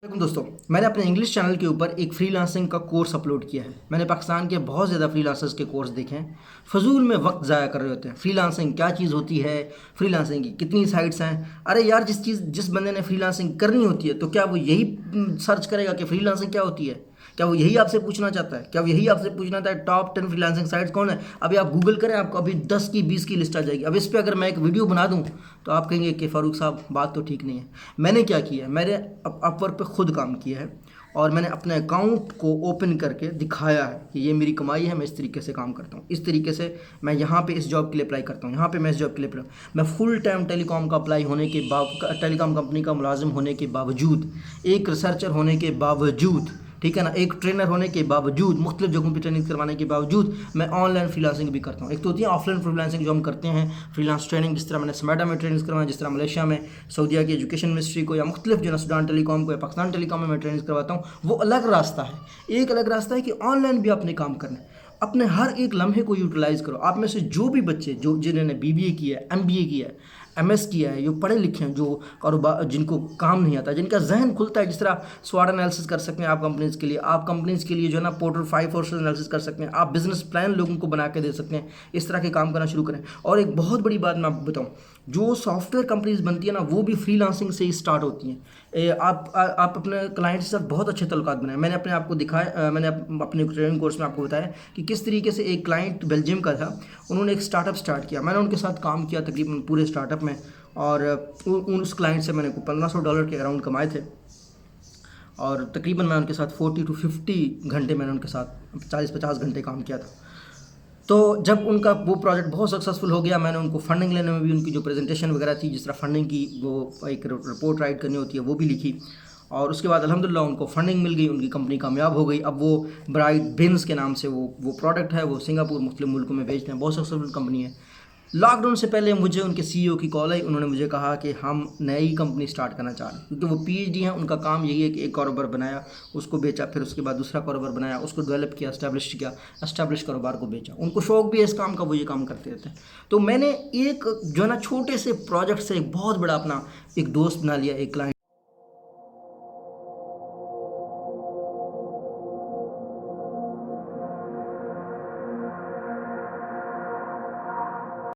देखो दोस्तों, मैंने अपने इंग्लिश चैनल के ऊपर एक फ्रीलांसिंग का कोर्स अपलोड किया है। मैंने पाकिस्तान के बहुत ज़्यादा फ्रीलांसर्स के कोर्स देखे हैं। फजूल में वक्त ज़ाया कर रहे होते हैं। फ्रीलांसिंग क्या चीज़ होती है, फ्रीलांसिंग की कितनी साइट्स हैं। अरे यार, जिस बंदे ने फ्रीलांसिंग करनी होती है तो क्या वो यही सर्च करेगा कि फ्रीलांसिंग क्या होती है? क्या वो यही आपसे पूछना चाहता है? क्या वो यही आपसे पूछना चाहता है टॉप 10 फ्रीलांसिंग साइट्स कौन है? अभी आप गूगल करें, आपको अभी 10 की 20 की लिस्ट आ जाएगी। अब इस पर अगर मैं एक वीडियो बना दूं तो आप कहेंगे कि फ़ारूक साहब बात तो ठीक नहीं है। मैंने क्या किया है, मैंने अपवर्क पे खुद काम किया है और मैंने अपने अकाउंट को ओपन करके दिखाया है कि ये मेरी कमाई है, मैं इस तरीके से काम करता हूँ, इस तरीके से मैं यहाँ पे इस जॉब के लिए अप्लाई करता हूँ, यहाँ पे मैं इस जॉब के लिए अप्लाई, मैं फुल टाइम टेलीकॉम का अप्लाई होने के टेलीकॉम कंपनी का मुलाजिम होने के बावजूद, एक रिसर्चर होने के बावजूद, ठीक है ना, एक ट्रेनर होने के बावजूद, मुख्तलिफ जगहों पर ट्रेनिंग करवाने के बावजूद मैं ऑनलाइन फ्रीलांसिंग भी करता हूँ। एक तो होती है ऑफलाइन फ्रीलांसिंग जो हम करते हैं, फ्रीलांस ट्रेनिंग, जिस तरह मैंने समेटा में ट्रेनिंग करवाया, जिस तरह मलेशिया में सऊदीया की एजुकेशन मिनिस्ट्री को, या मुख्तलिफ जो है सूडान टेलीकॉम को या पाकिस्तान टेलीकॉम में मैं ट्रेनिंग करवाता हूँ, वो अलग रास्ता है। एक अलग रास्ता है कि ऑनलाइन भी आपने काम करना है। अपने हर एक लम्हे को यूटिलाइज़ करो। आप में से जो भी बच्चे जो जिन्होंने बीबीए किया है, एमबीए किया है, एमएस किया है, जो पढ़े लिखे हैं, जो कारोबार जिनको काम नहीं आता, जिनका जहन खुलता है, जिस तरह स्वाट एनालिसिस कर सकते हैं आप कंपनीज़ के लिए, आप कंपनीज़ के लिए जो है ना पोर्टल 5 फोर्सेस एनालिसिस कर सकते हैं, आप बिजनेस प्लान लोगों को बना के दे सकते हैं। इस तरह के काम करना शुरू करें। और एक बहुत बड़ी बात मैं आपको बताऊँ, जो सॉफ्टवेयर कंपनीज बनती है ना, वो भी फ्रीलांसिंग से ही स्टार्ट होती हैं। आप अपने क्लाइंट के साथ बहुत अच्छे तल्लुकात बनाए। मैंने अपने आपको दिखाया, मैंने अपने ट्रेनिंग कोर्स में आपको बताया कि किस तरीके से एक क्लाइंट बेल्जियम का था, उन्होंने एक स्टार्टअप स्टार्ट किया, मैंने उनके साथ काम किया तकरीबन पूरे स्टार्टअप में, और उस क्लाइंट से मैंने $1500 के अराउंड कमाए थे। और तकरीबन मैं उनके साथ 40 to 50 घंटे, मैंने उनके साथ 40-50 घंटे काम किया था। तो जब उनका वो प्रोजेक्ट बहुत सक्सेसफुल हो गया, मैंने उनको फंडिंग लेने में भी, उनकी जो प्रेजेंटेशन वगैरह थी, जिस तरह फंडिंग की वो एक रिपोर्ट राइट करनी होती है, वो भी लिखी। और उसके बाद अल्हम्दुलिल्लाह उनको फंडिंग मिल गई, उनकी कंपनी कामयाब हो गई। अब वो ब्राइट बिन्स के नाम से वो प्रोडक्ट है, वो सिंगापुर मुख्तलिफ मुल्कों में बेचते हैं, बहुत सक्सेसफुल कंपनी है। लॉकडाउन से पहले मुझे उनके सीईओ की कॉल आई, उन्होंने मुझे कहा कि हम नई कंपनी स्टार्ट करना चाह रहे हैं, क्योंकि वो पीएचडी हैं, उनका काम यही है कि एक कारोबार बनाया, उसको बेचा, फिर उसके बाद दूसरा कारोबार बनाया, उसको डेवलप किया, एस्टैब्लिश कारोबार को बेचा। उनको शौक भी है इस काम का, वो ये काम करते रहते हैं। तो मैंने एक जो है ना छोटे से प्रोजेक्ट से एक बहुत बड़ा अपना एक दोस्त बना लिया, एक क्लाइंट।